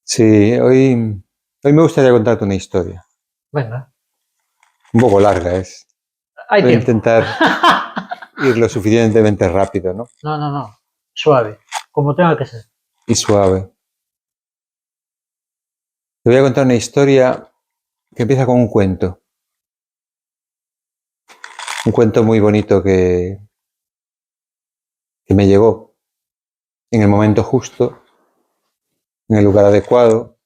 Sí, hoy me gustaría contarte una historia. Venga, Un poco larga es. hay Voy a tiempo. intentar ir lo suficientemente rápido, ¿no? No, no, no. Suave. Como tenga que ser. Y suave. Te voy a contar una historia que empieza con un cuento. Un cuento muy bonito que me llegó en el momento justo, en el lugar adecuado.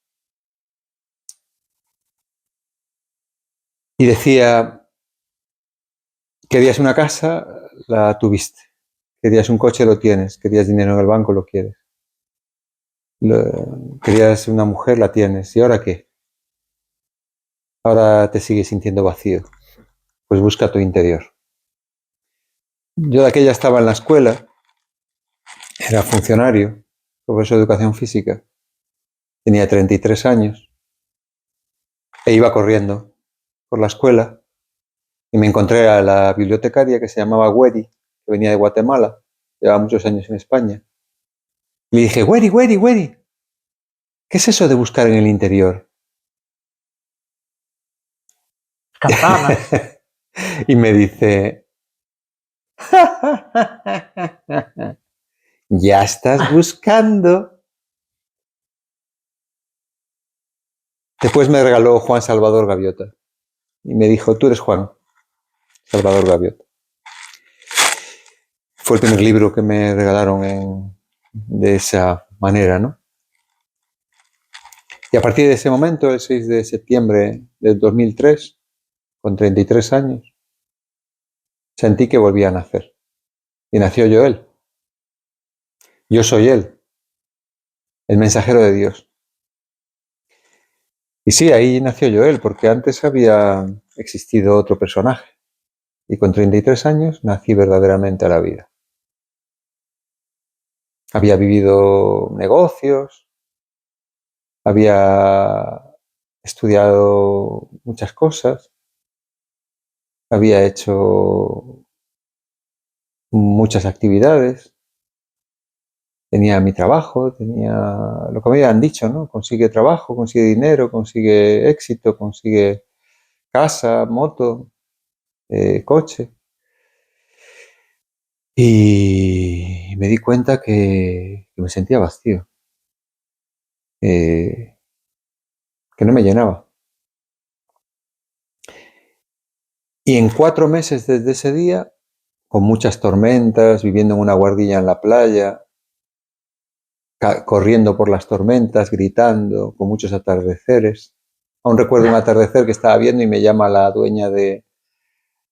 Y decía, querías una casa, la tuviste. Querías un coche, lo tienes. Querías dinero en el banco, lo quieres. Querías una mujer, la tienes. ¿Y ahora qué? Ahora te sigues sintiendo vacío. Pues busca tu interior. Yo de aquella estaba en la escuela, era funcionario, profesor de educación física, tenía 33 años e iba corriendo por la escuela y me encontré a la bibliotecaria que se llamaba Wedi, que venía de Guatemala, llevaba muchos años en España. Y le dije, Wedi, Wedi, Wedi, ¿qué es eso de buscar en el interior? Campanas. Y me dice, ya estás buscando. Después me regaló Juan Salvador Gaviota y me dijo, tú eres Juan Salvador Gaviota. Fue el primer libro que me regalaron de esa manera, ¿no? Y a partir de ese momento, el 6 de septiembre del 2003, con 33 años, sentí que volvía a nacer. Y nació Joel. Yo soy él, el mensajero de Dios. Y sí, ahí nació Joel, porque antes había existido otro personaje. Y con 33 años nací verdaderamente a la vida. Había vivido negocios, había estudiado muchas cosas, había hecho muchas actividades, tenía mi trabajo, tenía lo que me habían dicho, ¿no? Consigue trabajo, consigue dinero, consigue éxito, consigue casa, moto, coche. Y me di cuenta que me sentía vacío, eh, que no me llenaba. Y en 4 meses desde ese día, con muchas tormentas, viviendo en una guardilla en la playa, corriendo por las tormentas, gritando, con muchos atardeceres. Aún recuerdo un atardecer que estaba viendo y me llama la dueña de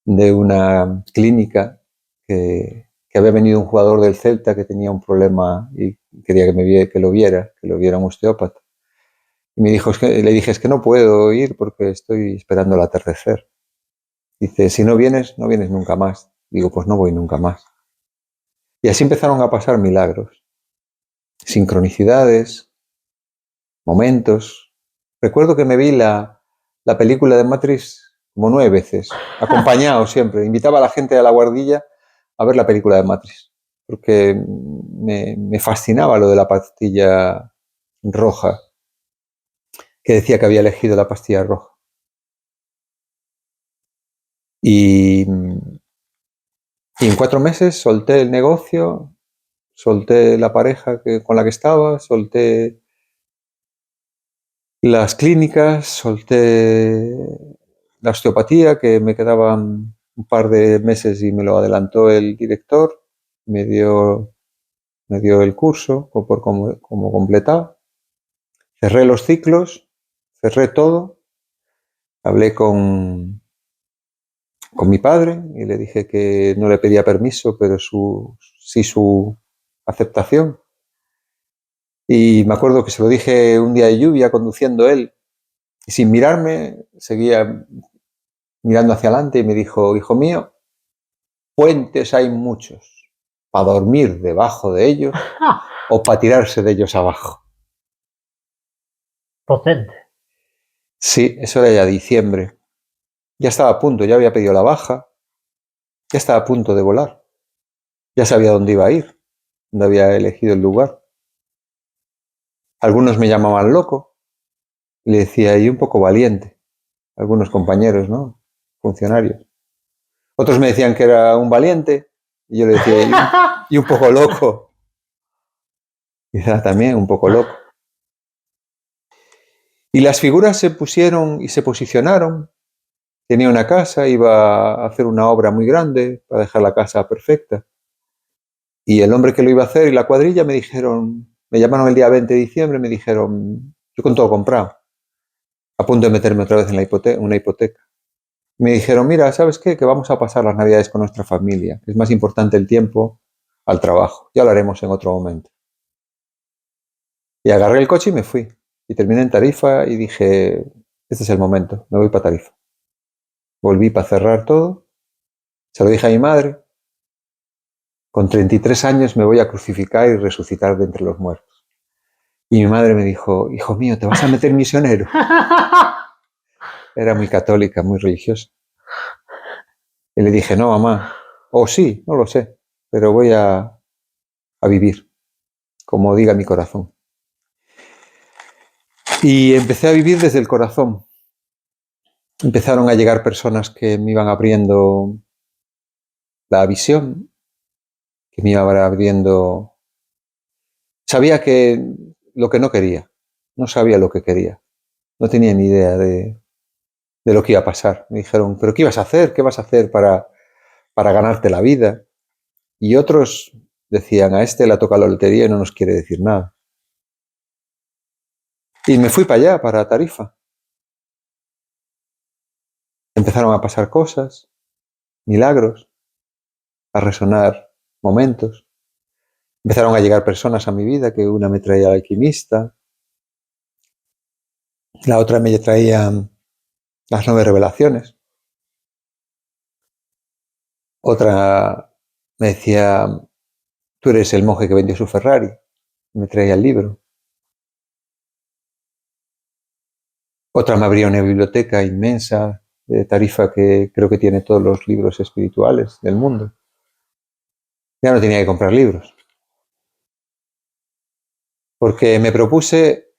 una clínica que había venido un jugador del Celta que tenía un problema y quería que lo viera un osteópata. Y me dijo, le dije, es que no puedo ir porque estoy esperando el atardecer. Dice, si no vienes, no vienes nunca más. Digo, pues no voy nunca más. Y así empezaron a pasar milagros, sincronicidades, momentos. Recuerdo que me vi la película de Matrix como 9 veces, acompañado siempre. Invitaba a la gente a la guardilla a ver la película de Matrix, porque me fascinaba lo de la pastilla roja, que decía que había elegido la pastilla roja. Y, y en 4 meses solté el negocio, solté la pareja con la que estaba, solté las clínicas, solté la osteopatía, que me quedaban un par de meses y me lo adelantó el director, me dio, me dio el curso como completado, cerré los ciclos, cerré todo, hablé con mi padre y le dije que no le pedía permiso, pero sí su aceptación. Y me acuerdo que se lo dije un día de lluvia conduciendo él, y sin mirarme, seguía mirando hacia adelante y me dijo, hijo mío, puentes hay muchos, para dormir debajo de ellos o para tirarse de ellos abajo. Potente. Sí, eso era ya diciembre. Ya estaba a punto, ya había pedido la baja, ya estaba a punto de volar, ya sabía dónde iba a ir, dónde había elegido el lugar. Algunos me llamaban loco, y le decía, y un poco valiente. Algunos compañeros, ¿no? Funcionarios. Otros me decían que era un valiente, y yo le decía, y un poco loco. Quizá también un poco loco. Y las figuras se pusieron y se posicionaron. Tenía una casa, iba a hacer una obra muy grande para dejar la casa perfecta. Y el hombre que lo iba a hacer y la cuadrilla me dijeron, me llamaron el día 20 de diciembre, me dijeron, yo con todo comprado, a punto de meterme otra vez en una hipoteca. Me dijeron, mira, ¿sabes qué? Que vamos a pasar las Navidades con nuestra familia. Es más importante el tiempo al trabajo. Ya lo haremos en otro momento. Y agarré el coche y me fui. Y terminé en Tarifa y dije, este es el momento, me voy para Tarifa. Volví para cerrar todo. Se lo dije a mi madre. Con 33 años me voy a crucificar y resucitar de entre los muertos. Y mi madre me dijo, hijo mío, ¿te vas a meter misionero? Era muy católica, muy religiosa. Y le dije, no, mamá, o sí, no lo sé, pero voy a vivir, como diga mi corazón. Y empecé a vivir desde el corazón. Empezaron a llegar personas que me iban abriendo la visión, que me iban abriendo... Sabía que lo que no quería, no sabía lo que quería, no tenía ni idea de lo que iba a pasar. Me dijeron, ¿pero qué ibas a hacer? ¿Qué vas a hacer para ganarte la vida? Y otros decían, a este le toca la lotería y no nos quiere decir nada. Y me fui para allá, para Tarifa. Empezaron a pasar cosas, milagros, a resonar momentos. Empezaron a llegar personas a mi vida, que una me traía al alquimista, la otra me traía las 9 revelaciones, otra me decía, tú eres el monje que vendió su Ferrari, me traía el libro. Otra me abría una biblioteca inmensa de Tarifa que creo que tiene todos los libros espirituales del mundo. Ya no tenía que comprar libros. Porque me propuse,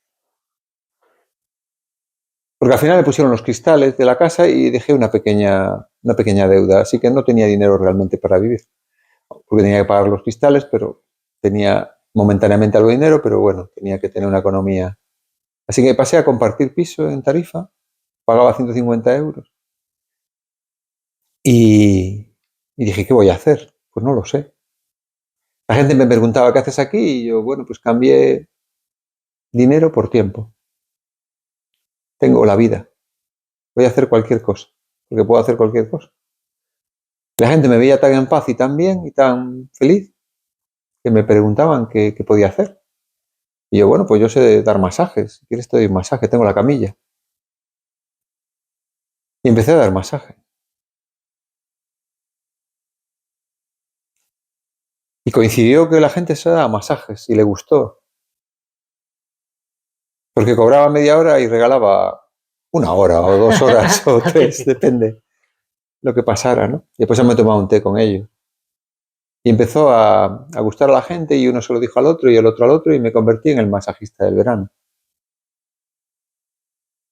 porque al final me pusieron los cristales de la casa y dejé una pequeña deuda, así que no tenía dinero realmente para vivir. Porque tenía que pagar los cristales, pero tenía momentáneamente algo de dinero, pero bueno, tenía que tener una economía. Así que pasé a compartir piso en Tarifa, pagaba 150 euros y dije, ¿qué voy a hacer? Pues no lo sé. La gente me preguntaba, ¿qué haces aquí? Y yo, bueno, pues cambié dinero por tiempo. Tengo la vida. Voy a hacer cualquier cosa, porque puedo hacer cualquier cosa. La gente me veía tan en paz y tan bien y tan feliz que me preguntaban qué podía hacer. Y yo, bueno, pues yo sé dar masajes. Si quieres te doy un masaje, tengo la camilla. Y empecé a dar masaje. Y coincidió que la gente se daba masajes y le gustó. Porque cobraba media hora y regalaba 1 hora o 2 horas o 3, depende lo que pasara, ¿no? Y después me tomaba un té con ellos. Y empezó a gustar a la gente y uno se lo dijo al otro y el otro al otro y me convertí en el masajista del verano.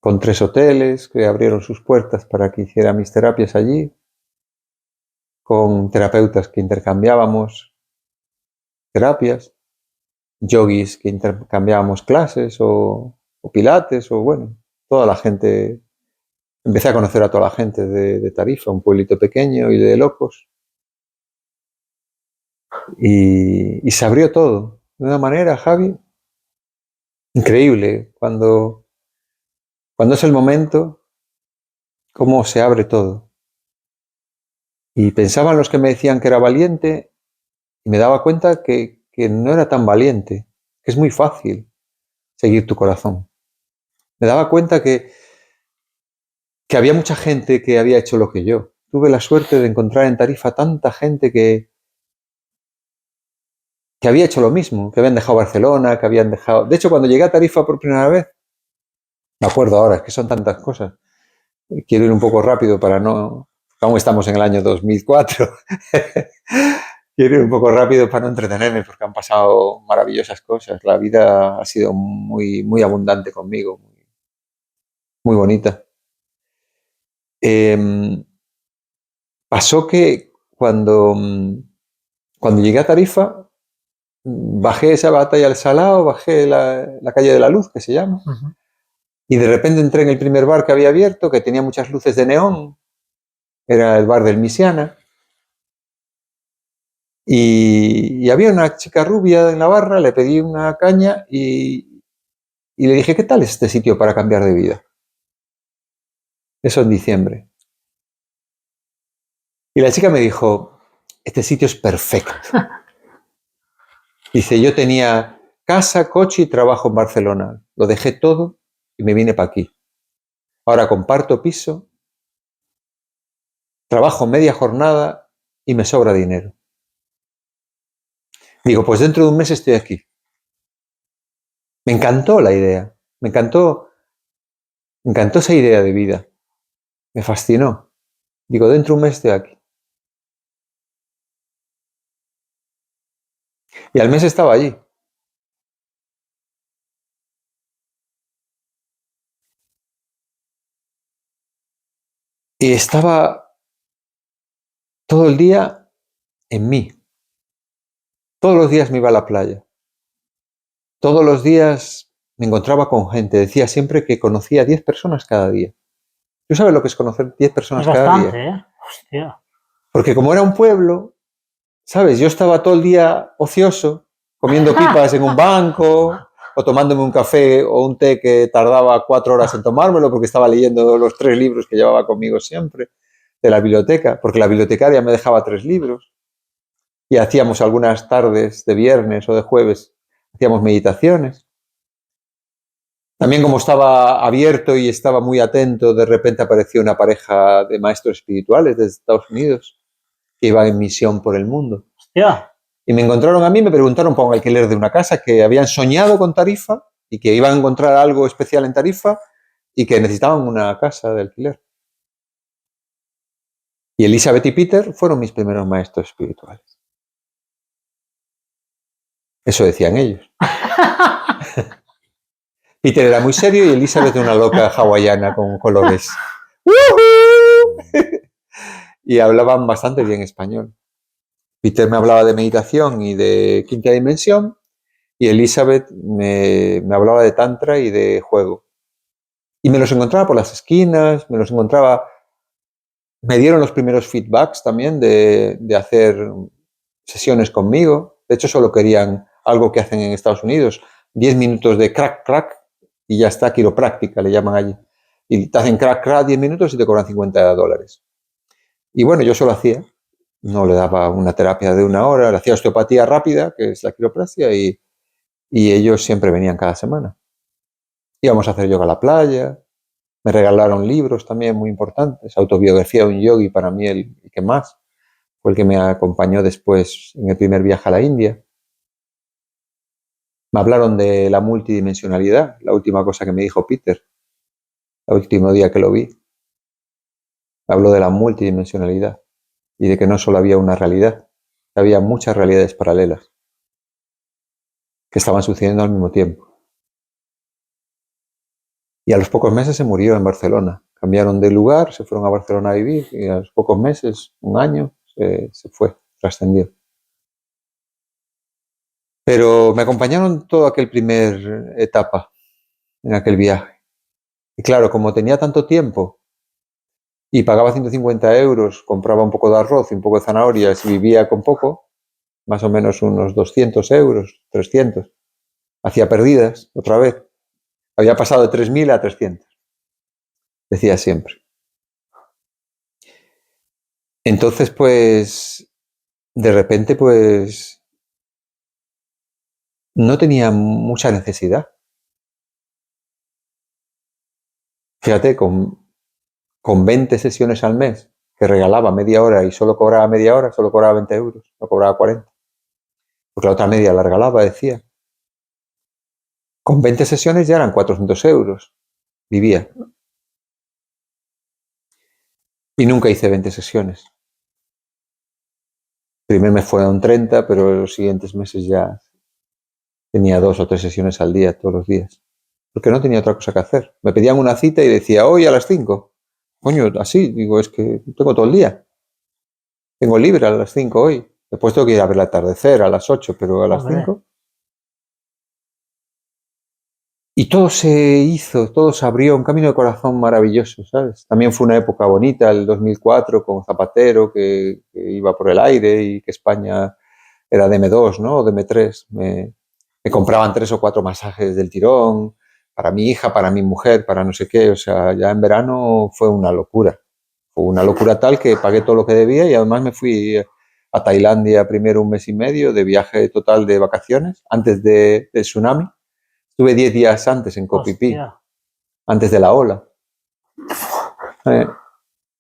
Con 3 hoteles que abrieron sus puertas para que hiciera mis terapias allí, con terapeutas que intercambiábamos terapias, yogis que intercambiábamos clases o pilates o bueno, toda la gente. Empecé a conocer a toda la gente de Tarifa, un pueblito pequeño y de locos. Y se abrió todo de una manera, Javi, increíble. Cuando es el momento, cómo se abre todo. Y pensaban los que me decían que era valiente y me daba cuenta que no era tan valiente, que es muy fácil seguir tu corazón. Me daba cuenta que había mucha gente que había hecho lo que yo. Tuve la suerte de encontrar en Tarifa tanta gente que había hecho lo mismo, que habían dejado Barcelona, que habían dejado... De hecho, cuando llegué a Tarifa por primera vez, me acuerdo ahora, es que son tantas cosas. Quiero ir un poco rápido para no... Aún estamos en el año 2004. quiero ir un poco rápido para no entretenerme, porque han pasado maravillosas cosas. La vida ha sido muy, muy abundante conmigo, muy, muy bonita. Em, Pasó que cuando llegué a Tarifa, bajé esa batalla al Salao, bajé la calle de la Luz, que se llama, Ujú. y de repente entré en el primer bar que había abierto, que tenía muchas luces de neón, era el bar del Misiana, y había una chica rubia en la barra, le pedí una caña y le dije, ¿qué tal es este sitio para cambiar de vida? Eso en diciembre. Y la chica me dijo, este sitio es perfecto. Dice, yo tenía casa, coche y trabajo en Barcelona. Lo dejé todo y me vine para aquí. Ahora comparto piso, trabajo media jornada y me sobra dinero. Digo, pues dentro de un mes estoy aquí. Me encantó la idea. Me encantó esa idea de vida. Me fascinó. Digo, dentro de un mes estoy aquí. Y al mes estaba allí. Y estaba todo el día en mí. Todos los días me iba a la playa. Todos los días me encontraba con gente. Decía siempre que conocía a 10 personas cada día. ¿Tú sabes lo que es conocer 10 Es personas cada bastante, día? ¿eh? Hostia. Porque como era un pueblo, ¿sabes? Yo estaba todo el día ocioso, comiendo pipas en un banco o tomándome un café o un té que tardaba 4 horas en tomármelo porque estaba leyendo los 3 libros que llevaba conmigo siempre de la biblioteca, porque la bibliotecaria me dejaba 3 libros y hacíamos algunas tardes de viernes o de jueves, hacíamos meditaciones. También como estaba abierto y estaba muy atento, de repente apareció una pareja de maestros espirituales desde Estados Unidos que iban en misión por el mundo. Hostia. Y me encontraron a mí, me preguntaron por un alquiler de una casa que habían soñado con Tarifa y que iban a encontrar algo especial en Tarifa y que necesitaban una casa de alquiler. Y Elizabeth y Peter fueron mis primeros maestros espirituales. Eso decían ellos. Peter era muy serio y Elizabeth una loca hawaiana con colores. Y hablaban bastante bien español. Peter me hablaba de meditación y de quinta dimensión y Elizabeth me hablaba de tantra y de juego. Y me los encontraba por las esquinas, me los encontraba. Me dieron los primeros feedbacks también de hacer sesiones conmigo. De hecho, solo querían algo que hacen en Estados Unidos, 10 minutos de crack, crack, y ya está, quiropráctica, le llaman allí. Y te hacen crack, crack 10 minutos y te cobran $50. Y bueno, yo solo hacía, no le daba una terapia de 1 hora, le hacía osteopatía rápida, que es la quiropraxia, y ellos siempre venían cada semana. Íbamos a hacer yoga a la playa, me regalaron libros también muy importantes, Autobiografía de un yogi, para mí el que más, fue el que me acompañó después en el primer viaje a la India. Me hablaron de la multidimensionalidad, la última cosa que me dijo Peter, el último día que lo vi. Habló de la multidimensionalidad y de que no solo había una realidad, que había muchas realidades paralelas que estaban sucediendo al mismo tiempo. Y a los pocos meses se murió en Barcelona. Cambiaron de lugar, se fueron a Barcelona a vivir y a los pocos meses, un año, se fue, trascendió. Pero me acompañaron toda aquel primer etapa en aquel viaje. Y claro, como tenía tanto tiempo y pagaba 150 euros, compraba un poco de arroz y un poco de zanahorias y vivía con poco, más o menos unos 200 euros, 300. Hacía perdidas otra vez. Había pasado de 3.000 a 300, decía siempre. Entonces, pues, de repente, pues, no tenía mucha necesidad. Fíjate, con 20 sesiones al mes, que regalaba media hora y solo cobraba media hora, solo cobraba 20 euros, no cobraba 40. Porque la otra media la regalaba, decía. Con 20 sesiones ya eran 400 euros. Vivía. Y nunca hice 20 sesiones. primer mes fueron 30, pero los siguientes meses ya tenía 2 o 3 sesiones al día, todos los días. Porque no tenía otra cosa que hacer. Me pedían una cita y decía, hoy a las 5. Coño, así, digo, es que tengo todo el día. Tengo libre a las 5 hoy. Después tengo que ir a ver el atardecer a las 8, pero a las Hombre. 5. Y todo se hizo, todo se abrió, un camino de corazón maravilloso, ¿sabes? También fue una época bonita, el 2004, con Zapatero, que iba por el aire y que España era DM2, ¿no? O DM3. Me compraban 3 o 4 masajes del tirón, para mi hija, para mi mujer, para no sé qué. O sea, ya en verano fue una locura. Fue una locura tal que pagué todo lo que debía y además me fui a Tailandia primero un mes y medio de viaje total de vacaciones, antes del tsunami. Estuve 10 días antes en Koh Phi Phi, Hostia. antes de la ola.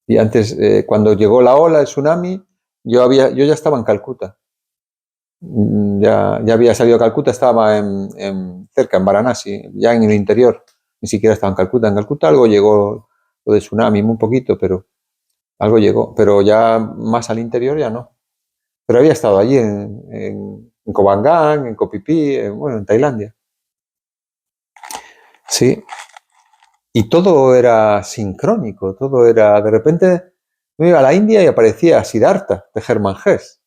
Y antes, cuando llegó la ola, el tsunami, yo ya estaba en Calcuta. Ya había salido a Calcuta, estaba cerca, en Varanasi, ya en el interior. Ni siquiera estaba en Calcuta. En Calcuta algo llegó, lo de tsunami, muy poquito, pero algo llegó. Pero ya más al interior ya no. Pero había estado allí en Koh Phangan, en Koh Phi Phi, bueno, en Tailandia. Sí. Y todo era sincrónico, todo era... De repente me iba a la India y aparecía Siddhartha, de Hermann Hesse.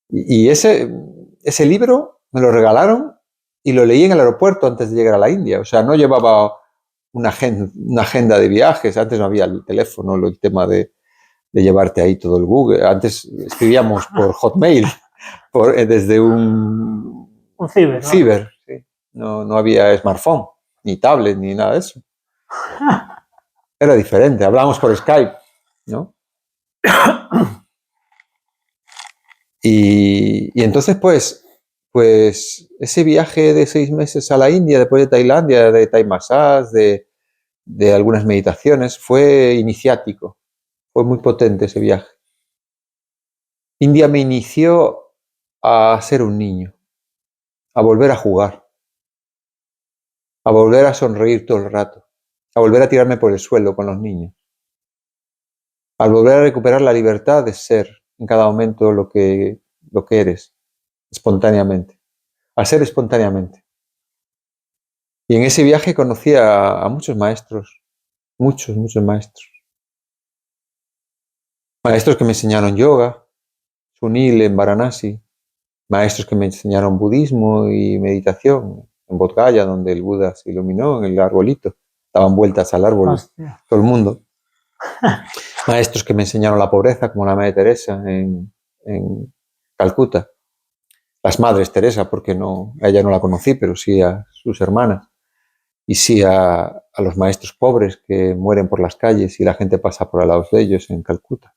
Y ese libro me lo regalaron y lo leí en el aeropuerto antes de llegar a la India. O sea, no llevaba una agenda de viajes, antes no había el teléfono, el tema de llevarte ahí todo el Google. Antes escribíamos por Hotmail, desde un ciber, ¿no? ciber. Sí. No había smartphone, ni tablet, ni nada de eso. Era diferente, hablábamos por Skype, ¿no? Y entonces, pues ese viaje de 6 meses a la India, después de Tailandia, de Thai massage, de algunas meditaciones, fue iniciático, fue muy potente ese viaje. India me inició a ser un niño, a volver a jugar, a volver a sonreír todo el rato, a volver a tirarme por el suelo con los niños, a volver a recuperar la libertad de ser en cada momento lo que eres, espontáneamente, a ser espontáneamente. Y en ese viaje conocí a muchos maestros, muchos maestros. Maestros que me enseñaron yoga, Sunil en Varanasi, maestros que me enseñaron budismo y meditación en Bodh Gaya, donde el Buda se iluminó en el arbolito, daban vueltas al árbol, Hostia. todo el mundo. Maestros que me enseñaron la pobreza, como la Madre Teresa en Calcuta. Las Madres Teresa, porque a ella no la conocí, pero sí a sus hermanas. Y sí a los maestros pobres que mueren por las calles y la gente pasa por al lado de ellos en Calcuta.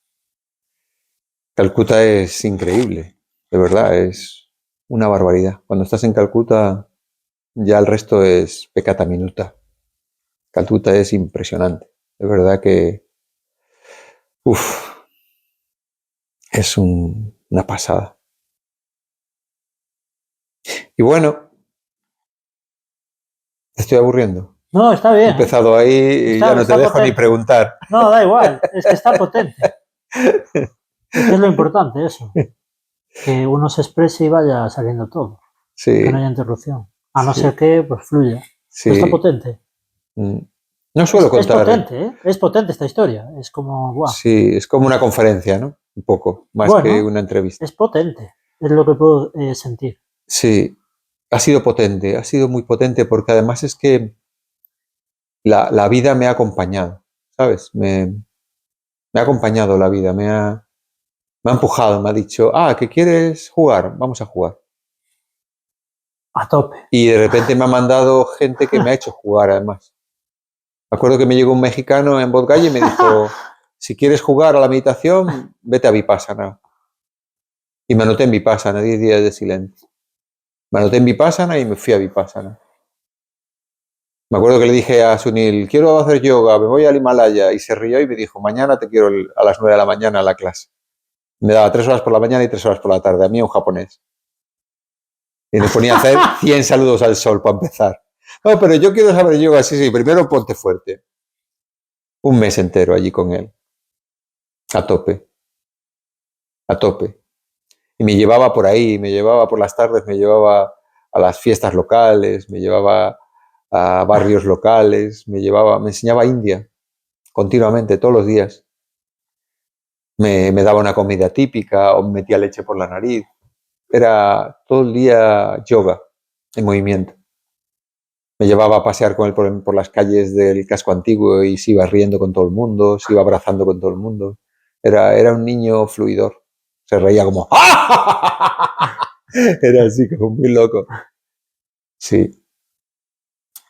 Calcuta es increíble, de verdad, es una barbaridad. Cuando estás en Calcuta, ya el resto es peccata minuta. Calcuta es impresionante, de verdad que es una pasada. Y bueno, te estoy aburriendo. No, está bien. He empezado ahí y ya no te dejo ni preguntar. No, da igual, es que está potente. Es que es lo importante eso. Que uno se exprese y vaya saliendo todo. Sí. Que no haya interrupción. A no ser que pues fluya. Sí. Pero está potente. No suelo contar. Es potente, ¿eh? Es potente esta historia. Es como, wow. Sí, es como una conferencia, ¿no? Un poco, más que una entrevista. Es potente, es lo que puedo sentir. Sí, ha sido potente, ha sido muy potente porque además es que la vida me ha acompañado, ¿sabes? Me ha acompañado la vida, me ha empujado, me ha dicho, ¿que quieres jugar? Vamos a jugar. A tope. Y de repente me ha mandado gente que me ha hecho jugar además. Me acuerdo que me llegó un mexicano en Bodh Gaya y me dijo, si quieres jugar a la meditación, vete a Vipassana. Y me anoté en Vipassana, 10 días de silencio. Me anoté en Vipassana y me fui a Vipassana. Me acuerdo que le dije a Sunil, quiero hacer yoga, me voy al Himalaya. Y se rió y me dijo, mañana te quiero a las 9 de la mañana a la clase. Me daba 3 horas por la mañana y 3 horas por la tarde, a mí un japonés. Y me ponía a hacer 100 saludos al sol para empezar. No, pero yo quiero saber yoga, sí, primero ponte fuerte. Un mes entero allí con él. A tope. A tope. Y me llevaba por ahí, me llevaba por las tardes, me llevaba a las fiestas locales, me llevaba a barrios locales, me enseñaba India continuamente, todos los días. Me daba una comida típica o me metía leche por la nariz. Era todo el día yoga en movimiento. Me llevaba a pasear con él por las calles del casco antiguo y se iba riendo con todo el mundo, se iba abrazando con todo el mundo. Era un niño fluidor. Se reía como... Era así, como muy loco. Sí.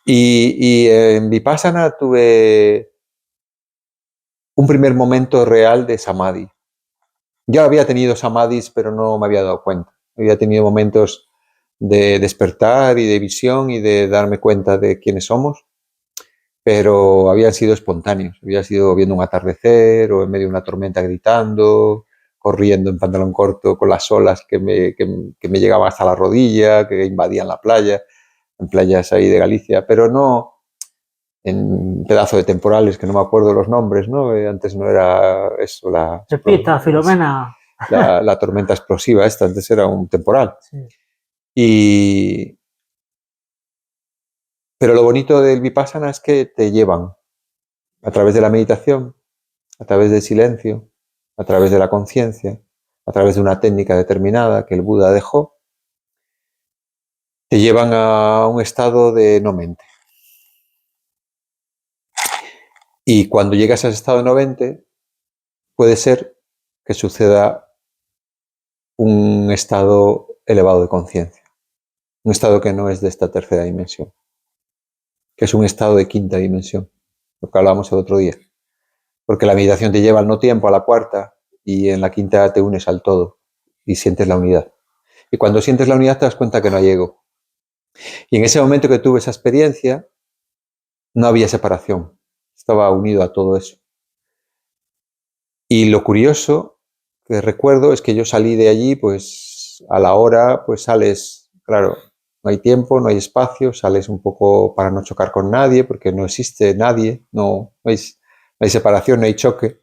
Y en Vipassana tuve un primer momento real de samadhi. Ya había tenido samadhis, pero no me había dado cuenta. Había tenido momentos de despertar y de visión y de darme cuenta de quiénes somos, pero habían sido espontáneos. Había sido viendo un atardecer o en medio de una tormenta gritando, corriendo en pantalón corto con las olas que me llegaban hasta la rodilla, que invadían la playa, en playas ahí de Galicia, pero no en pedazo de temporales que no me acuerdo los nombres, ¿no? Antes no era eso, Pepita, Filomena. la tormenta explosiva esta, antes era un temporal. Sí. Pero lo bonito del Vipassana es que te llevan a través de la meditación, a través del silencio, a través de la conciencia, a través de una técnica determinada que el Buda dejó, te llevan a un estado de no mente. Y cuando llegas a ese estado de no mente, puede ser que suceda un estado elevado de conciencia, un estado que no es de esta tercera dimensión, que es un estado de quinta dimensión, lo que hablábamos el otro día. Porque la meditación te lleva al no tiempo, a la cuarta, y en la quinta te unes al todo y sientes la unidad. Y cuando sientes la unidad te das cuenta que no hay ego. Y en ese momento que tuve esa experiencia, no había separación, estaba unido a todo eso. Y lo curioso que recuerdo es que yo salí de allí, pues a la hora, pues sales, claro, no hay tiempo, no hay espacio, sales un poco para no chocar con nadie, porque no existe nadie, no hay separación, no hay choque.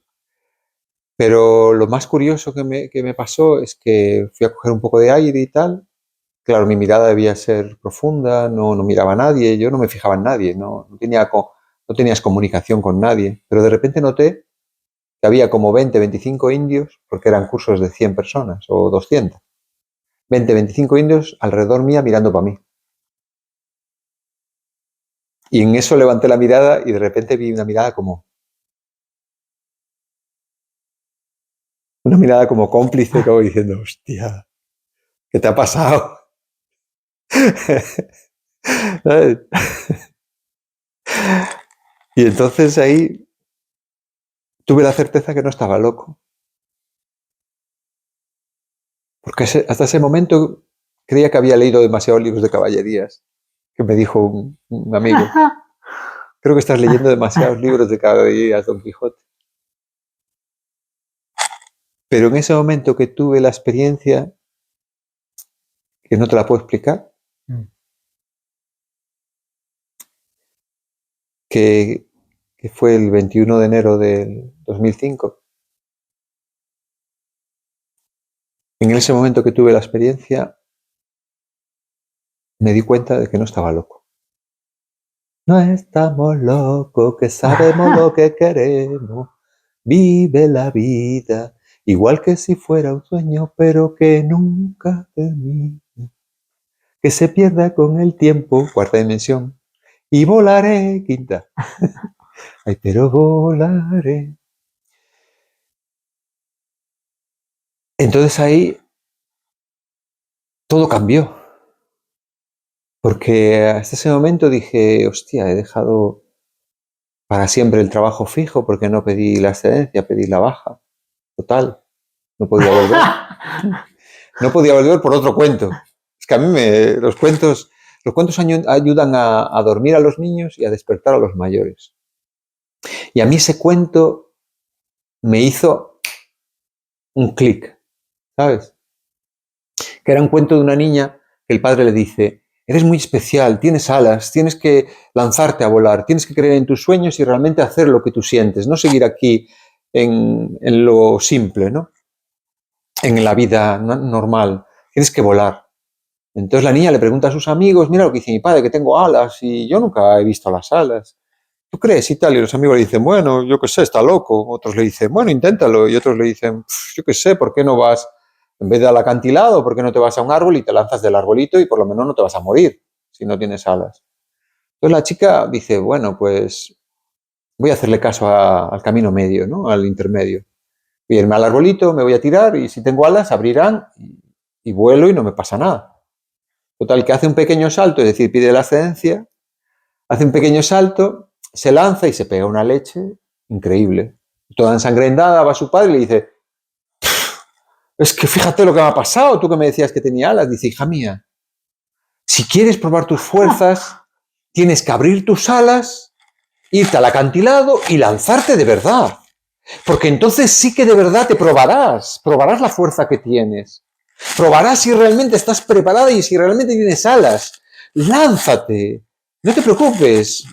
Pero lo más curioso que me pasó es que fui a coger un poco de aire y tal. Claro, mi mirada debía ser profunda, no miraba a nadie, yo no me fijaba en nadie, no tenías comunicación con nadie. Pero de repente noté que había como 20, 25 indios, porque eran cursos de 100 personas o 200. 20, 25 indios alrededor mía mirando para mí. Y en eso levanté la mirada y de repente vi una mirada como cómplice, como diciendo, hostia, ¿qué te ha pasado? Y entonces ahí tuve la certeza que no estaba loco. Porque hasta ese momento creía que había leído demasiados libros de caballerías, que me dijo un amigo. Creo que estás leyendo demasiados libros de caballerías, Don Quijote. Pero en ese momento que tuve la experiencia, que no te la puedo explicar, que fue el 21 de enero del 2005. En ese momento que tuve la experiencia, me di cuenta de que no estaba loco. No estamos locos, que sabemos lo que queremos. Vive la vida, igual que si fuera un sueño, pero que nunca termine. Que se pierda con el tiempo, cuarta dimensión, y volaré, quinta. Ay, pero volaré. Entonces ahí todo cambió. Porque hasta ese momento dije, hostia, he dejado para siempre el trabajo fijo porque no pedí la excedencia, pedí la baja. Total, no podía volver. No podía volver por otro cuento. Es que a mí los cuentos ayudan a dormir a los niños y a despertar a los mayores. Y a mí ese cuento me hizo un clic, ¿sabes? Que era un cuento de una niña que el padre le dice, eres muy especial, tienes alas, tienes que lanzarte a volar, tienes que creer en tus sueños y realmente hacer lo que tú sientes, no seguir aquí en lo simple, ¿no? en la vida normal, tienes que volar. Entonces la niña le pregunta a sus amigos, mira lo que dice mi padre, que tengo alas y yo nunca he visto las alas. ¿Tú crees? Y tal, y los amigos le dicen, bueno, yo qué sé, está loco. Otros le dicen, bueno, inténtalo. Y otros le dicen, yo qué sé, ¿por qué no vas, en vez de al acantilado, por qué no te vas a un árbol y te lanzas del arbolito y por lo menos no te vas a morir si no tienes alas? Entonces la chica dice, bueno, pues voy a hacerle caso al camino medio, ¿no? Al intermedio. Voy a irme al arbolito, me voy a tirar y si tengo alas, abrirán y vuelo y no me pasa nada. Total, que hace un pequeño salto, es decir, pide la excedencia, hace un pequeño salto, se lanza y se pega una leche increíble. Toda ensangrentada va a su padre y le dice, es que fíjate lo que me ha pasado, tú que me decías que tenía alas. Dice, hija mía, si quieres probar tus fuerzas, tienes que abrir tus alas, irte al acantilado y lanzarte de verdad. Porque entonces sí que de verdad te probarás la fuerza que tienes. Probarás si realmente estás preparada y si realmente tienes alas. Lánzate, no te preocupes.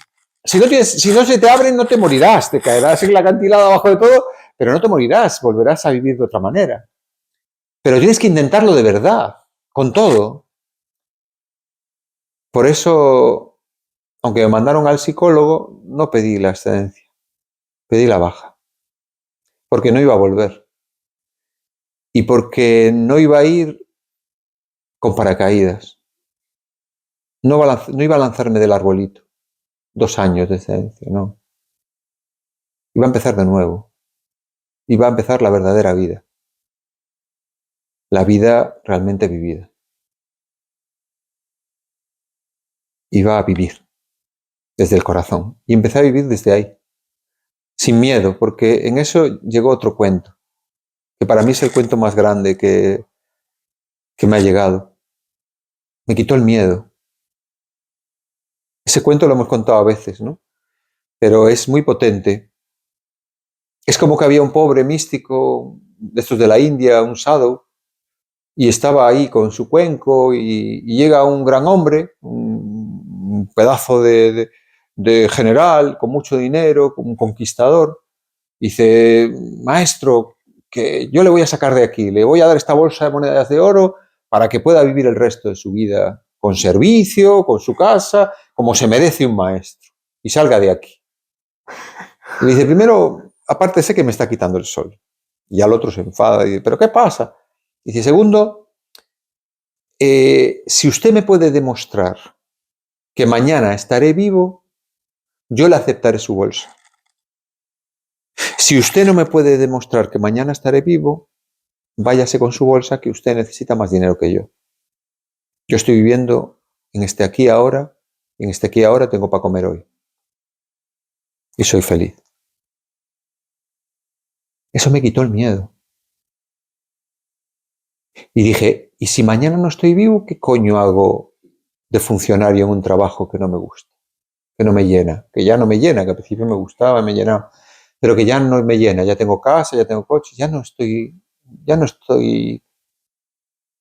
Si no se te abren, no te morirás. Te caerás en la acantilado abajo de todo, pero no te morirás. Volverás a vivir de otra manera. Pero tienes que intentarlo de verdad, con todo. Por eso, aunque me mandaron al psicólogo, no pedí la excedencia. Pedí la baja. Porque no iba a volver. Y porque no iba a ir con paracaídas. No iba a lanzarme del arbolito. 2 años de excedencia, no. Iba a empezar de nuevo. Iba a empezar la verdadera vida. La vida realmente vivida. Iba a vivir desde el corazón. Y empecé a vivir desde ahí. Sin miedo, porque en eso llegó otro cuento, que para mí es el cuento más grande que me ha llegado. Me quitó el miedo. Ese cuento lo hemos contado a veces, ¿no? Pero es muy potente. Es como que había un pobre místico de estos de la India, un sadhu, y estaba ahí con su cuenco y llega un gran hombre, un pedazo de general, con mucho dinero, un conquistador, y dice, maestro, que yo le voy a sacar de aquí, le voy a dar esta bolsa de monedas de oro para que pueda vivir el resto de su vida con servicio, con su casa, como se merece un maestro, y salga de aquí. Y le dice, primero, aparte sé que me está quitando el sol. Y al otro se enfada y dice, ¿pero qué pasa? Y dice, segundo, si usted me puede demostrar que mañana estaré vivo, yo le aceptaré su bolsa. Si usted no me puede demostrar que mañana estaré vivo, váyase con su bolsa, que usted necesita más dinero que yo. Yo estoy viviendo en este aquí ahora, y en este aquí ahora tengo para comer hoy. Y soy feliz. Eso me quitó el miedo. Y dije, ¿y si mañana no estoy vivo, qué coño hago de funcionario en un trabajo que no me gusta, que no me llena, que ya no me llena, que al principio me gustaba, me llenaba, pero que ya no me llena, ya tengo casa, ya tengo coche, ya no estoy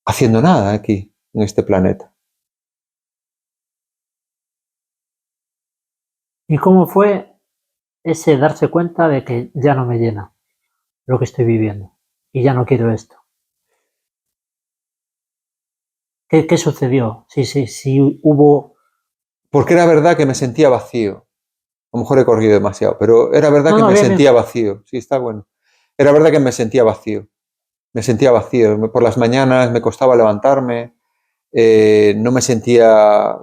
haciendo nada aquí, en este planeta. ¿Y cómo fue ese darse cuenta de que ya no me llena lo que estoy viviendo y ya no quiero esto? ¿Qué sucedió? Si hubo... Porque era verdad que me sentía vacío. A lo mejor he corrido demasiado, pero era verdad No, que no, me bien, sentía bien. vacío. Sí, está bueno. Era verdad que me sentía vacío. Me sentía vacío. Por las mañanas me costaba levantarme. No me sentía,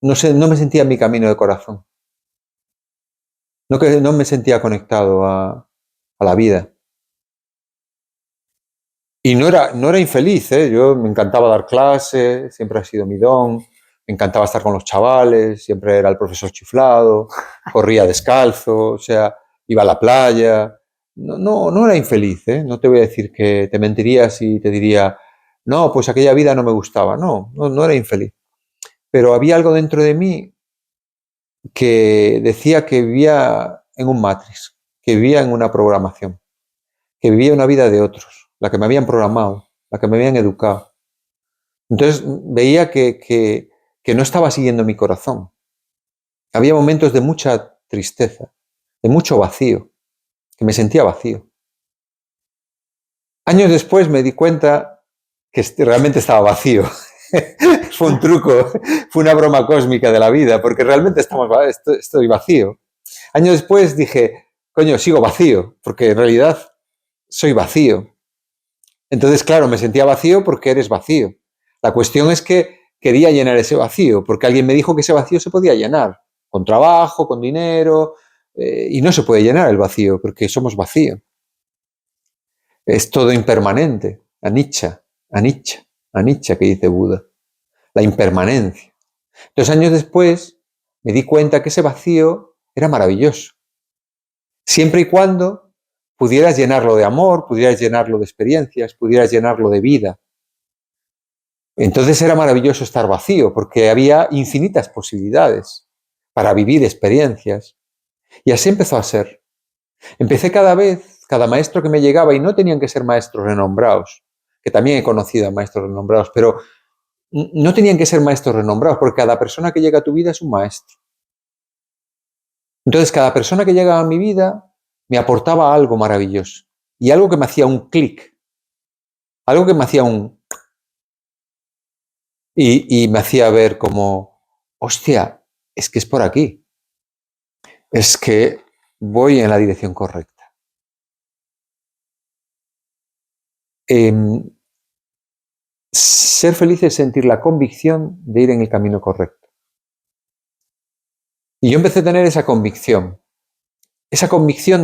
no sé, no me sentía en mi camino de corazón. No me sentía conectado a la vida. Y no era infeliz, ¿eh? Yo me encantaba dar clases, siempre ha sido mi don. Me encantaba estar con los chavales, siempre era el profesor chiflado, corría descalzo, o sea, iba a la playa. No era infeliz, ¿eh? No te voy a decir que te mentiría si te diría, no, pues aquella vida no me gustaba. No era infeliz. Pero había algo dentro de mí que decía que vivía en un matrix, que vivía en una programación, que vivía una vida de otros, la que me habían programado, la que me habían educado. Entonces veía que no estaba siguiendo mi corazón. Había momentos de mucha tristeza, de mucho vacío, que me sentía vacío. Años después me di cuenta que realmente estaba vacío. Fue un truco, fue una broma cósmica de la vida, porque realmente estoy vacío. Años después dije, coño, sigo vacío, porque en realidad soy vacío. Entonces, claro, me sentía vacío porque eres vacío. La cuestión es que quería llenar ese vacío, porque alguien me dijo que ese vacío se podía llenar, con trabajo, con dinero, y no se puede llenar el vacío, porque somos vacío. Es todo impermanente, anicca, anicca, anicca, que dice Buda, la impermanencia. 2 años después me di cuenta que ese vacío era maravilloso, siempre y cuando pudieras llenarlo de amor, pudieras llenarlo de experiencias, pudieras llenarlo de vida. Entonces era maravilloso estar vacío, porque había infinitas posibilidades para vivir experiencias. Y así empezó a ser. Empecé cada maestro que me llegaba, y no tenían que ser maestros renombrados, que también he conocido a maestros renombrados, pero no tenían que ser maestros renombrados, porque cada persona que llega a tu vida es un maestro. Entonces, cada persona que llegaba a mi vida me aportaba algo maravilloso, y algo que me hacía un clic, algo que me hacía un... Y me hacía ver como, hostia, es que es por aquí, es que voy en la dirección correcta. Ser feliz es sentir la convicción de ir en el camino correcto. Y yo empecé a tener esa convicción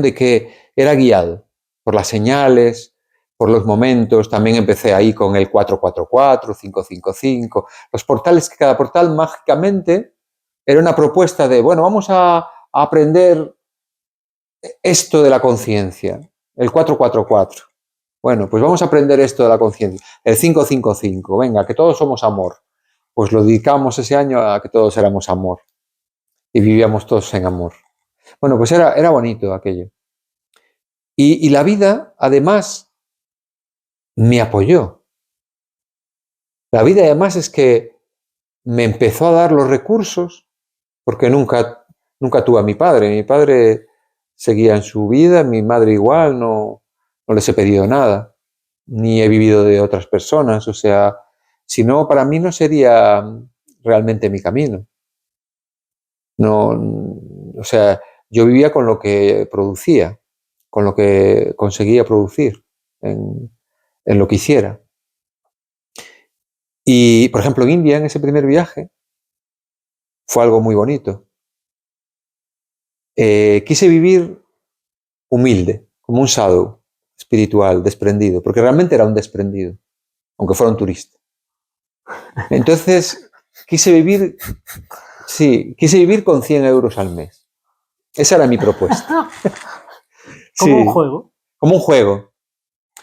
de que era guiado por las señales, por los momentos. También empecé ahí con el 444, 555, los portales, que cada portal mágicamente era una propuesta de, bueno, vamos a aprender esto de la conciencia, el 444. Bueno, pues vamos a aprender esto de la conciencia, el 555, venga, que todos somos amor. Pues lo dedicamos ese año a que todos éramos amor y vivíamos todos en amor. Bueno, pues era bonito aquello. Y la vida, además, me apoyó. La vida, además, es que me empezó a dar los recursos, porque nunca tuve a mi padre. Mi padre seguía en su vida, mi madre igual, no les he pedido nada, ni he vivido de otras personas. O sea, si no, para mí no sería realmente mi camino. No, o sea, yo vivía con lo que producía, con lo que conseguía producir en lo que hiciera. Y, por ejemplo, en India, en ese primer viaje, fue algo muy bonito. Quise vivir humilde, como un sadhu espiritual, desprendido, porque realmente era un desprendido, aunque fuera un turista. Entonces, quise vivir con 100 euros al mes. Esa era mi propuesta. Como un juego. Como un juego.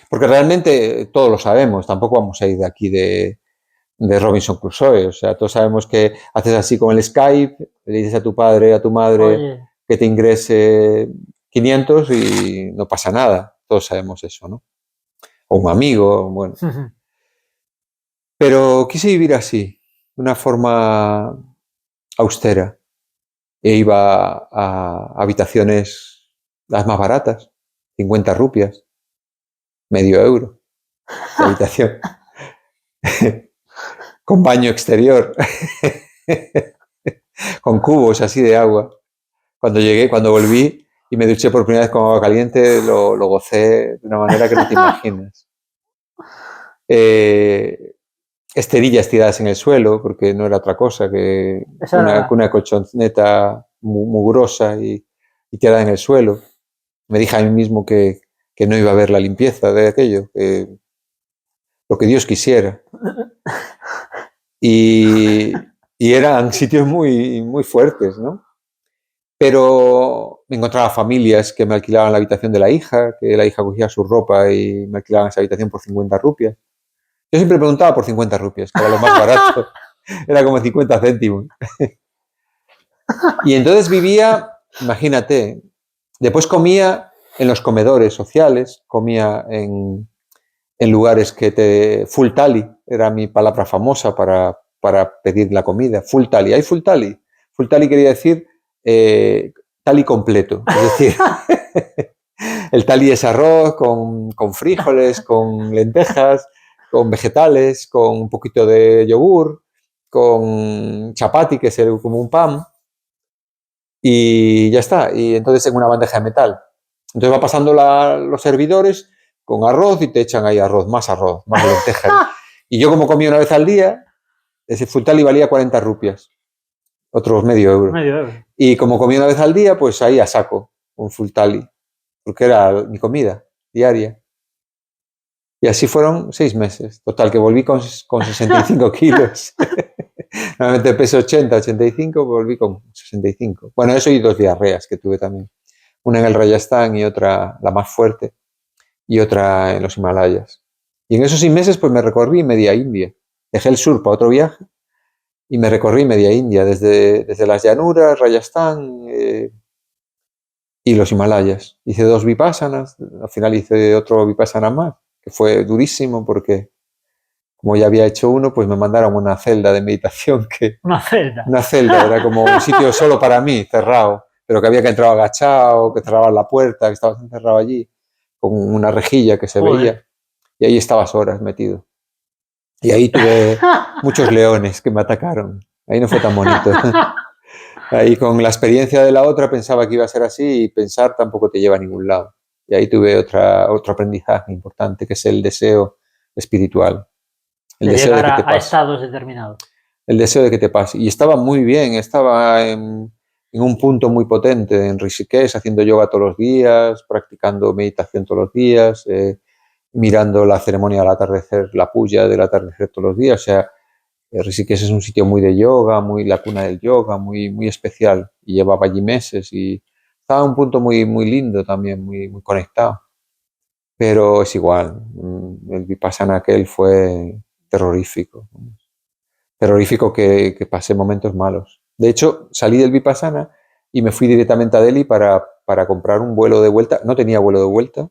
Porque realmente todos lo sabemos, tampoco vamos a ir de aquí de Robinson Crusoe. O sea, todos sabemos que haces así con el Skype, le dices a tu padre, a tu madre, oye, que te ingrese 500 y no pasa nada. Todos sabemos eso, ¿no? O un amigo, bueno. Pero quise vivir así, de una forma austera. E iba a habitaciones las más baratas, 50 rupias, medio euro de habitación, con baño exterior, con cubos así de agua. Cuando volví y me duché por primera vez con agua caliente, lo gocé de una manera que no te imaginas. Esterillas tiradas en el suelo, porque no era otra cosa que una colchoneta mugrosa y tirada en el suelo. Me dije a mí mismo que no iba a haber la limpieza de aquello, que lo que Dios quisiera. Y eran sitios muy, muy fuertes, ¿no? Pero me encontraba familias que me alquilaban la habitación de la hija, que la hija cogía su ropa y me alquilaban esa habitación por 50 rupias. Yo siempre preguntaba por 50 rupias, que era lo más barato. Era como 50 céntimos. Y entonces vivía, imagínate, después comía en los comedores sociales, comía en lugares que full tally, era mi palabra famosa para pedir la comida, full tally. ¿Hay full tally? Full tally quería decir tally completo, es decir, El tali es arroz con frijoles, con lentejas, con vegetales, con un poquito de yogur, con chapati, que es como un pan, y ya está. Y entonces en una bandeja de metal. Entonces va pasando los servidores con arroz y te echan ahí arroz, más lentejas. Y yo como comía una vez al día, ese full tali valía 40 rupias, otros medio euro. Medio euro. Y como comía una vez al día, pues ahí a saco, un full tali, porque era mi comida diaria. Y así fueron 6 meses. Total, que volví con 65 kilos. Normalmente peso 80, 85, volví con 65. Bueno, eso y 2 diarreas que tuve también. Una en el Rajasthan y otra, la más fuerte, y otra en los Himalayas. Y en esos 6 meses pues me recorrí media India. Dejé el sur para otro viaje y me recorrí media India, desde las llanuras, Rajasthan y los Himalayas. Hice 2 vipassanas, al final hice otro vipassana más, que fue durísimo porque como ya había hecho uno, pues me mandaron una celda de meditación Una celda. Una celda, era como un sitio solo para mí, cerrado, pero que había que entrar agachado, que cerraban la puerta, que estabas encerrado allí, con una rejilla que se Joder. veía, y ahí estabas horas metido. Y ahí tuve muchos leones que me atacaron. Ahí no fue tan bonito. Ahí con la experiencia de la otra pensaba que iba a ser así y pensar tampoco te lleva a ningún lado. Y ahí tuve otro aprendizaje importante, que es el deseo espiritual. El De deseo de llegar que te a pase. estados determinados. El deseo de que te pase. Y estaba muy bien, estaba en un punto muy potente en Rishikesh, haciendo yoga todos los días, practicando meditación todos los días, mirando la ceremonia del atardecer, la puya del atardecer todos los días. O sea, Rishikesh es un sitio muy de yoga, muy la cuna del yoga, muy, muy especial. Y llevaba allí meses y estaba en un punto muy, muy lindo también, muy, muy conectado. Pero es igual, el vipassana aquel fue terrorífico. Terrorífico que pasé momentos malos. De hecho, salí del vipassana y me fui directamente a Delhi para comprar un vuelo de vuelta. No tenía vuelo de vuelta,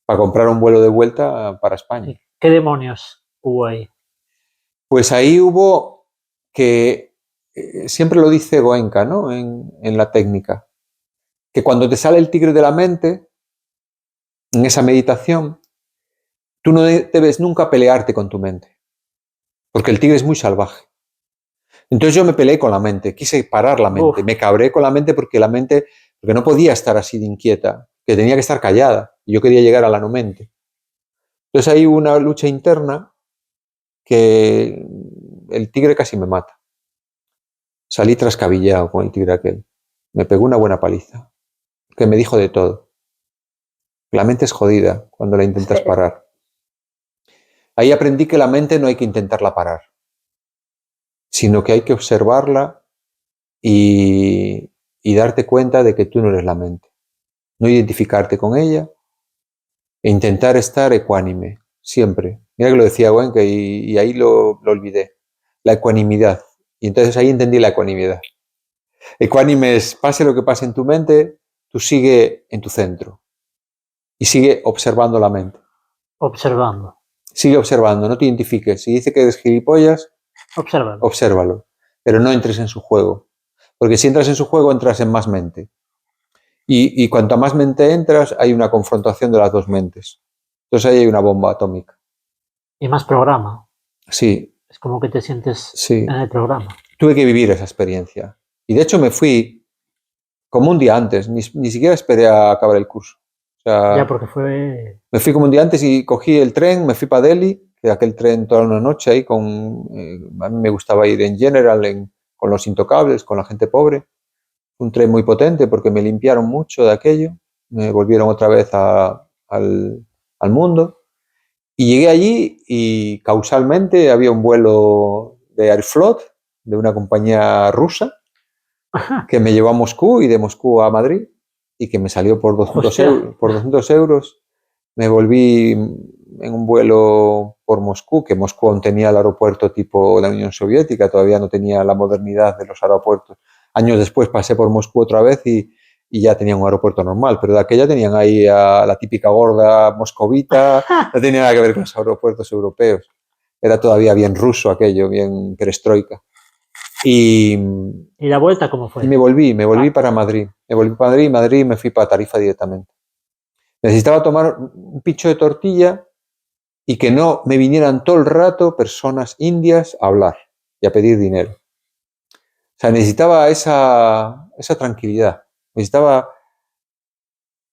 para comprar un vuelo de vuelta para España. ¿Qué demonios hubo ahí? Pues ahí hubo que, siempre lo dice Goenka, ¿no? En la técnica, que cuando te sale el tigre de la mente, en esa meditación, tú no debes nunca pelearte con tu mente, porque el tigre es muy salvaje. Entonces yo me peleé con la mente, quise parar la mente, me cabré con la mente porque porque no podía estar así de inquieta, que tenía que estar callada, y yo quería llegar a la no mente. Entonces ahí hubo una lucha interna que el tigre casi me mata. Salí trascabillado con el tigre aquel. Me pegó una buena paliza, que me dijo de todo. La mente es jodida cuando la intentas parar. Ahí aprendí que la mente no hay que intentarla parar, sino que hay que observarla y darte cuenta de que tú no eres la mente. No identificarte con ella e intentar estar ecuánime, siempre. Mira que lo decía Goenka y ahí lo olvidé. La ecuanimidad. Y entonces ahí entendí la ecuanimidad. Ecuánime es, pase lo que pase en tu mente, tú sigue en tu centro y sigue observando la mente. Observando. Sigue observando, no te identifiques. Si dice que eres gilipollas, Obsérvalo. obsérvalo. Pero no entres en su juego. Porque si entras en su juego, entras en más mente. Y cuanto más mente entras, hay una confrontación de las dos mentes. Entonces ahí hay una bomba atómica. Y más programa. Sí. Es como que te sientes sí. en el programa. Tuve que vivir esa experiencia. Y de hecho me fui como un día antes, ni siquiera esperé a acabar el curso. O sea, ya, porque fue... Me fui como un día antes y cogí el tren, me fui para Delhi, que aquel tren toda una noche ahí con... a mí me gustaba ir en general, con los intocables, con la gente pobre. Un tren muy potente porque me limpiaron mucho de aquello, me volvieron otra vez al mundo. Y llegué allí y causalmente había un vuelo de Aeroflot, de una compañía rusa, que me llevó a Moscú y de Moscú a Madrid y que me salió por 200 euros. Me volví en un vuelo por Moscú, que Moscú aún tenía el aeropuerto tipo la Unión Soviética, todavía no tenía la modernidad de los aeropuertos. Años después pasé por Moscú otra vez y ya tenían un aeropuerto normal, pero de aquella tenían ahí a la típica gorda moscovita, no tenía nada que ver con los aeropuertos europeos. Era todavía bien ruso aquello, bien perestroika. ¿Y la vuelta cómo fue? Y me volví para Madrid. Me volví para Madrid y me fui para Tarifa directamente. Necesitaba tomar un pincho de tortilla y que no me vinieran todo el rato personas indias a hablar y a pedir dinero. O sea, necesitaba esa tranquilidad. Necesitaba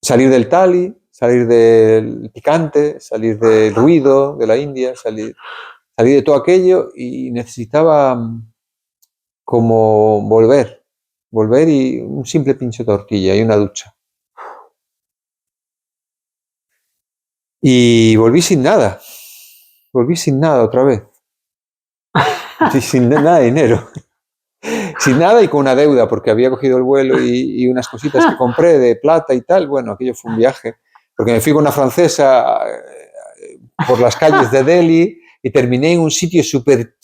salir del tali, salir del picante, salir del ruido de la India, salir de todo aquello y necesitaba como volver y un simple pincho de tortilla y una ducha. Y volví sin nada otra vez, sin nada de dinero. Sin nada y con una deuda, porque había cogido el vuelo y unas cositas que compré de plata y tal. Bueno, aquello fue un viaje, porque me fui con una francesa por las calles de Delhi y terminé en un sitio súper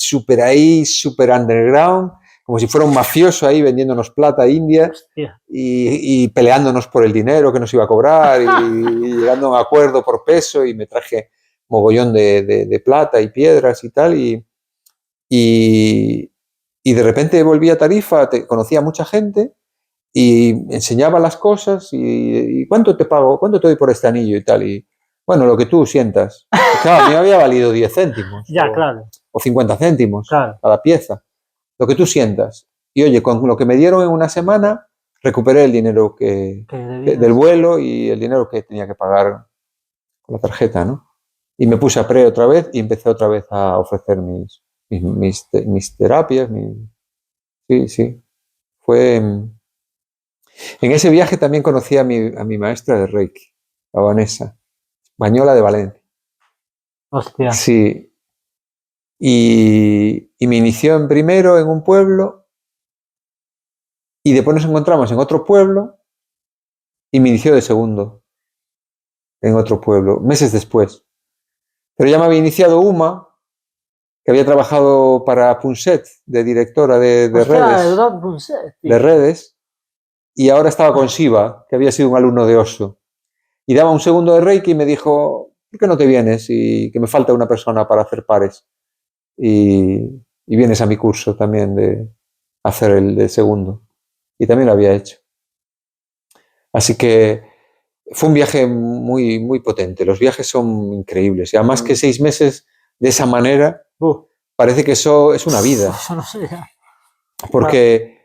underground, como si fuera un mafioso ahí vendiéndonos plata india y peleándonos por el dinero que nos iba a cobrar y llegando a un acuerdo por peso y me traje mogollón de plata y piedras y tal y de repente volví a Tarifa, conocía a mucha gente y enseñaba las cosas y ¿cuánto te pago? ¿Cuánto te doy por este anillo y tal? Y bueno, lo que tú sientas. Y claro, a mí me había valido 10 céntimos Ya, claro, o 50 céntimos claro. cada pieza. Lo que tú sientas. Y oye, con lo que me dieron en una semana, recuperé el dinero del vuelo y el dinero que tenía que pagar con la tarjeta, ¿no? Y me puse a pre otra vez y empecé otra vez a ofrecer mis terapias. Sí, sí. Fue... En ese viaje también conocí a mi maestra de Reiki, a Vanessa, española de Valencia. Hostia. Sí. Y me inició en primero en un pueblo y después nos encontramos en otro pueblo y me inició de segundo en otro pueblo, meses después. Pero ya me había iniciado Uma, que había trabajado para Punset, de directora de Hostia, redes, y ahora estaba con Shiva, que había sido un alumno de Osho. Y daba un segundo de Reiki y me dijo, ¿por qué no te vienes? Y que me falta una persona para hacer pares. Y vienes a mi curso también de hacer el de segundo. Y también lo había hecho. Así que fue un viaje muy, muy potente. Los viajes son increíbles. Y además que 6 meses de esa manera, parece que eso es una vida. Eso no sé. Porque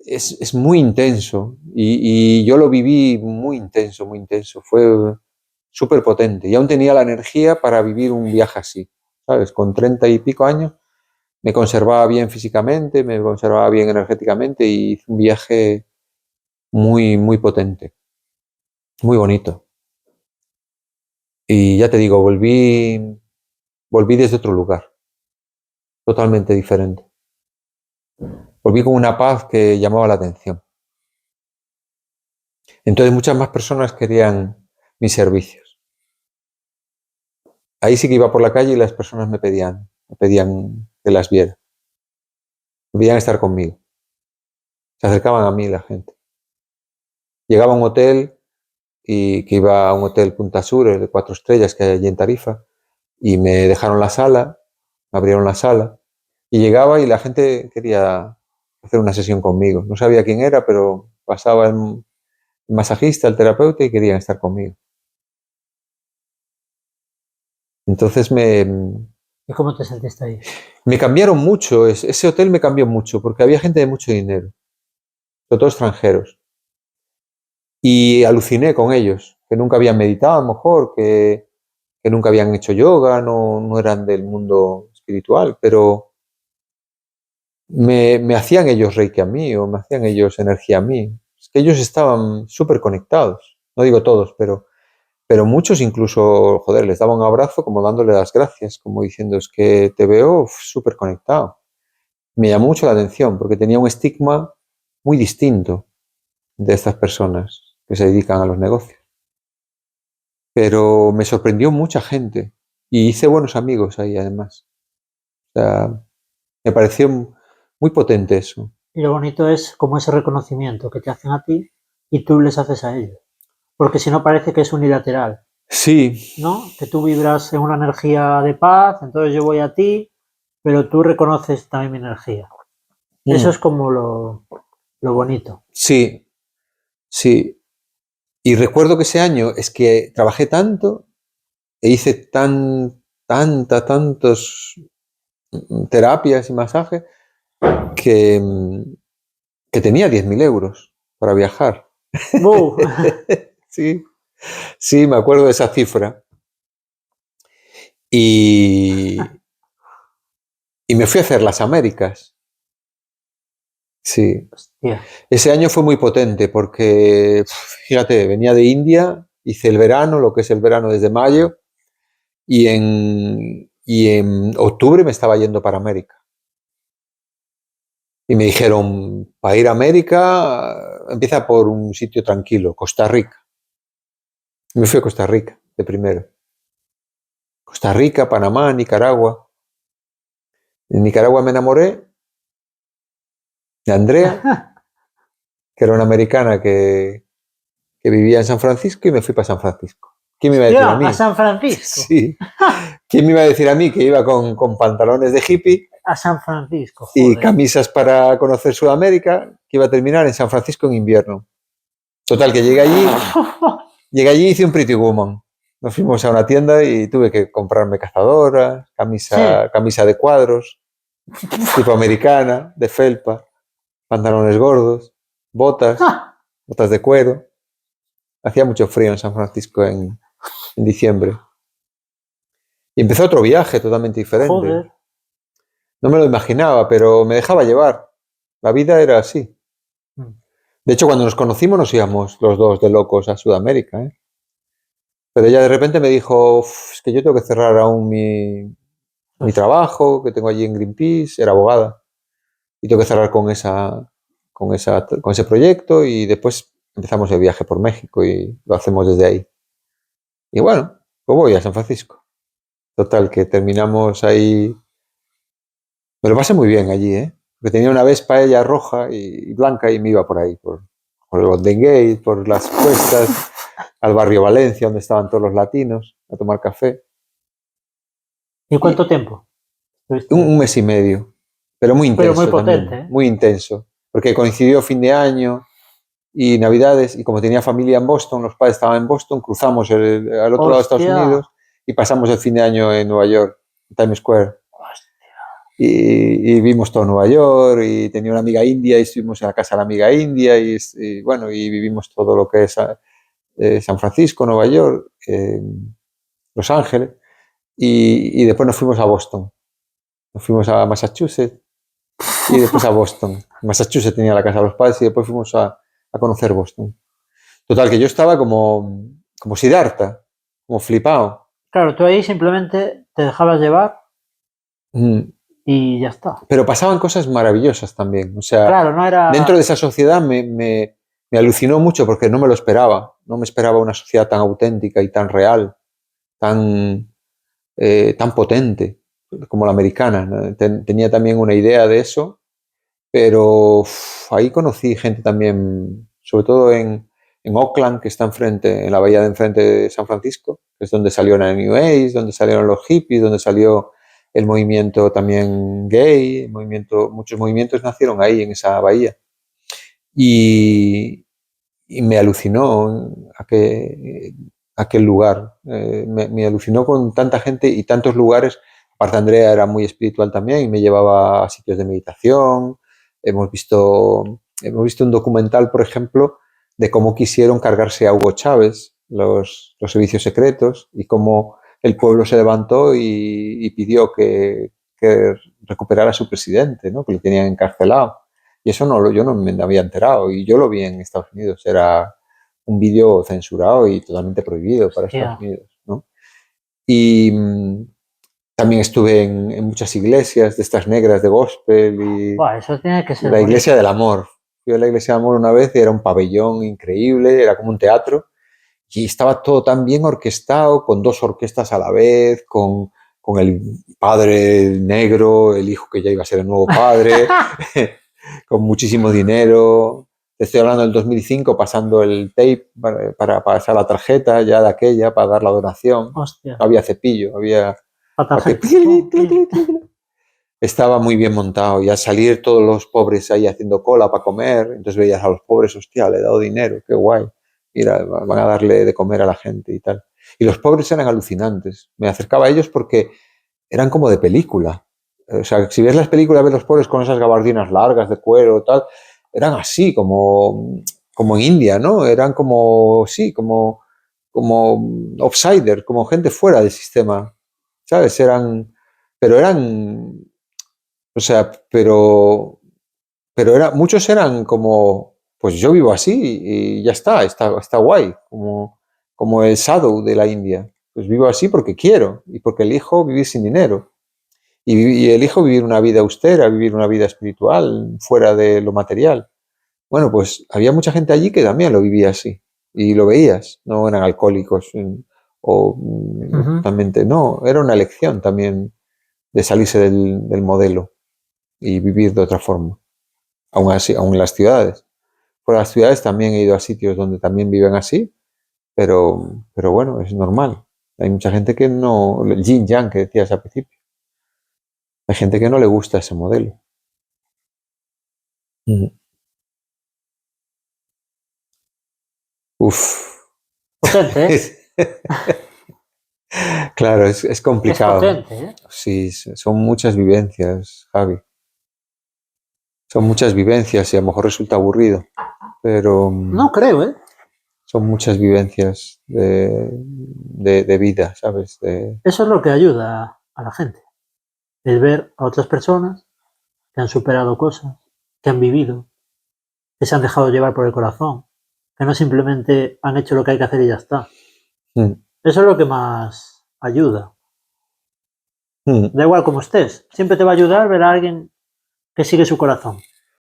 es muy intenso. Y yo lo viví muy intenso, muy intenso. Fue súper potente. Y aún tenía la energía para vivir un viaje así. ¿Sabes? Con 30 y pico años me conservaba bien físicamente, me conservaba bien energéticamente y hice un viaje muy, muy potente, muy bonito. Y ya te digo, volví desde otro lugar, totalmente diferente. Volví con una paz que llamaba la atención. Entonces muchas más personas querían mis servicios. Ahí sí que iba por la calle y las personas me pedían que las viera. Me pedían estar conmigo. Se acercaban a mí la gente. Llegaba a un hotel y que iba a un hotel Punta Sur, de 4 estrellas que hay allí en Tarifa, y me dejaron la sala, me abrieron la sala, y llegaba y la gente quería hacer una sesión conmigo. No sabía quién era, pero pasaba el masajista, el terapeuta, y querían estar conmigo. Entonces ¿Y cómo te sentiste ahí? me cambiaron mucho, ese hotel me cambió mucho, porque había gente de mucho dinero, sobre todo extranjeros. Y aluciné con ellos, que nunca habían meditado a lo mejor, que nunca habían hecho yoga, no eran del mundo espiritual, pero me hacían ellos reiki a mí o me hacían ellos energía a mí. Es que ellos estaban súper conectados, no digo todos, pero muchos incluso, joder, les daba un abrazo como dándole las gracias, como diciendo, es que te veo súper conectado. Me llamó mucho la atención porque tenía un estigma muy distinto de estas personas que se dedican a los negocios. Pero me sorprendió mucha gente y hice buenos amigos ahí además. O sea, me pareció muy potente eso. Y lo bonito es como ese reconocimiento que te hacen a ti y tú les haces a ellos. Porque si no parece que es unilateral, Sí, ¿no? Que tú vibras en una energía de paz, entonces yo voy a ti, pero tú reconoces también mi energía. Eso es como lo bonito. sí, sí. Y recuerdo que ese año es que trabajé tanto e hice tantos terapias y masajes que, que tenía 10.000 euros para viajar. ¡Bu! Sí, sí, me acuerdo de esa cifra. Y, y me fui a hacer las Américas. Sí. Hostia. Ese año fue muy potente porque, fíjate, venía de India, hice el verano, lo que es el verano desde mayo, y en octubre me estaba yendo para América. Y me dijeron, para ir a América, empieza por un sitio tranquilo, Costa Rica. Y me fui a Costa Rica de primero. Costa Rica, Panamá, Nicaragua. En Nicaragua me enamoré de Andrea, que era una americana que vivía en San Francisco, y me fui para San Francisco. ¿Quién me iba a decir a Hostia, a mí? San Francisco. Sí. ¿Quién me iba a decir a mí que iba con pantalones de hippie A San Francisco, y joder. camisas para conocer Sudamérica, que iba a terminar en San Francisco en invierno? Total, que llegué allí y hice un Pretty Woman. Nos fuimos a una tienda y tuve que comprarme cazadoras, Sí. camisa de cuadros, tipo americana, de felpa, pantalones gordos, botas de cuero. Hacía mucho frío en San Francisco en diciembre. Y empezó otro viaje totalmente diferente. Joder. No me lo imaginaba, pero me dejaba llevar. La vida era así. De hecho, cuando nos conocimos nos íbamos los dos de locos a Sudamérica, ¿eh? Pero ella de repente me dijo, es que yo tengo que cerrar aún mi trabajo, que tengo allí en Greenpeace, era abogada, y tengo que cerrar con ese proyecto, y después empezamos el viaje por México y lo hacemos desde ahí. Y bueno, pues voy a San Francisco. Total, que terminamos ahí. Me lo pasé muy bien allí, ¿eh? Porque tenía una Vespa ella roja y blanca y me iba por ahí, por el Golden Gate, por las cuestas, al barrio Valencia, donde estaban todos los latinos, a tomar café. ¿Y cuánto Y tiempo estuviste? un mes y medio, pero muy Pero muy intenso potente, también, ¿eh? muy intenso, porque coincidió fin de año y Navidades, y como tenía familia en Boston, los padres estaban en Boston, cruzamos al otro lado de Estados Hostia. Unidos y pasamos el fin de año en Nueva York, en Times Square. Hostia. Y vimos todo Nueva York, y tenía una amiga india y estuvimos en la casa de la amiga india, y bueno, y vivimos todo lo que es San Francisco, Nueva York, Los Ángeles, y después nos fuimos a Boston. Nos fuimos a Massachusetts y después a Boston. Massachusetts tenía la casa de los padres y después fuimos a conocer Boston. Total, que yo estaba como Siddhartha, como flipado. Claro, tú ahí simplemente te dejabas llevar Mm. y ya está. Pero pasaban cosas maravillosas también. O sea, Claro, no dentro de era. esa sociedad me alucinó mucho porque no me lo esperaba. No me esperaba una sociedad tan auténtica y tan real, tan potente como la americana, ¿no? Tenía también una idea de eso, pero ahí conocí gente también, sobre todo en Oakland, que está enfrente, en la bahía de enfrente de San Francisco, que es donde salió la New Age, donde salieron los hippies, donde salió el movimiento también gay, muchos movimientos nacieron ahí en esa bahía. Y me alucinó aquel lugar, me alucinó con tanta gente y tantos lugares. Aparte, Andrea era muy espiritual también y me llevaba a sitios de meditación. Hemos visto un documental, por ejemplo, de cómo quisieron cargarse a Hugo Chávez, los servicios secretos, y cómo el pueblo se levantó y pidió que recuperara a su presidente, ¿no? Que lo tenían encarcelado. Y eso yo no me había enterado, y yo lo vi en Estados Unidos. Era un vídeo censurado y totalmente prohibido para Estados Hostia. Unidos, ¿no? Y también estuve en muchas iglesias de estas negras de gospel, y Buah, eso tiene que ser la iglesia bonito. del amor. Fui a la iglesia del amor una vez y era un pabellón increíble, era como un teatro, y estaba todo tan bien orquestado, con dos orquestas a la vez, con el padre negro, el hijo que ya iba a ser el nuevo padre, con muchísimo dinero. Te estoy hablando del 2005, pasando el tape para pasar la tarjeta ya de aquella, para dar la donación. Hostia. No había cepillo, había... La tarjeta. Estaba muy bien montado, y al salir todos los pobres ahí haciendo cola para comer, entonces veías a los pobres, hostia, le he dado dinero, qué guay. mira, van a darle de comer a la gente y tal. Y los pobres eran alucinantes. Me acercaba a ellos porque eran como de película. O sea, si ves las películas de los pobres con esas gabardinas largas de cuero y tal, eran así, como en India, ¿no? Eran como, sí, como outsider, como gente fuera del sistema, ¿sabes? Pero eran, o sea, pero muchos eran como, pues yo vivo así y ya está guay, como el sadhu de la India. Pues vivo así porque quiero y porque elijo vivir sin dinero. Y elijo vivir una vida austera, vivir una vida espiritual, fuera de lo material. Bueno, pues había mucha gente allí que también lo vivía así. Y lo veías, no eran alcohólicos o Ujú. totalmente, no, era una elección también de salirse del modelo y vivir de otra forma. Aún así, aún en las ciudades. Por las ciudades también he ido a sitios donde también viven así, pero bueno, es normal. Hay mucha gente que no, el yin yang que decías al principio, hay gente que no le gusta ese modelo. Mm. Uf. Potente, ¿eh? Claro, es Es complicado. potente, ¿eh? Sí, son muchas vivencias, Javi. Son muchas vivencias y a lo mejor resulta aburrido, pero No creo, ¿eh? son muchas vivencias de vida, ¿sabes? Eso es lo que ayuda a la gente. El ver a otras personas que han superado cosas, que han vivido, que se han dejado llevar por el corazón, que no simplemente han hecho lo que hay que hacer y ya está. Mm, Eso es lo que más ayuda. mm, Da igual como estés, siempre te va a ayudar ver a alguien que sigue su corazón.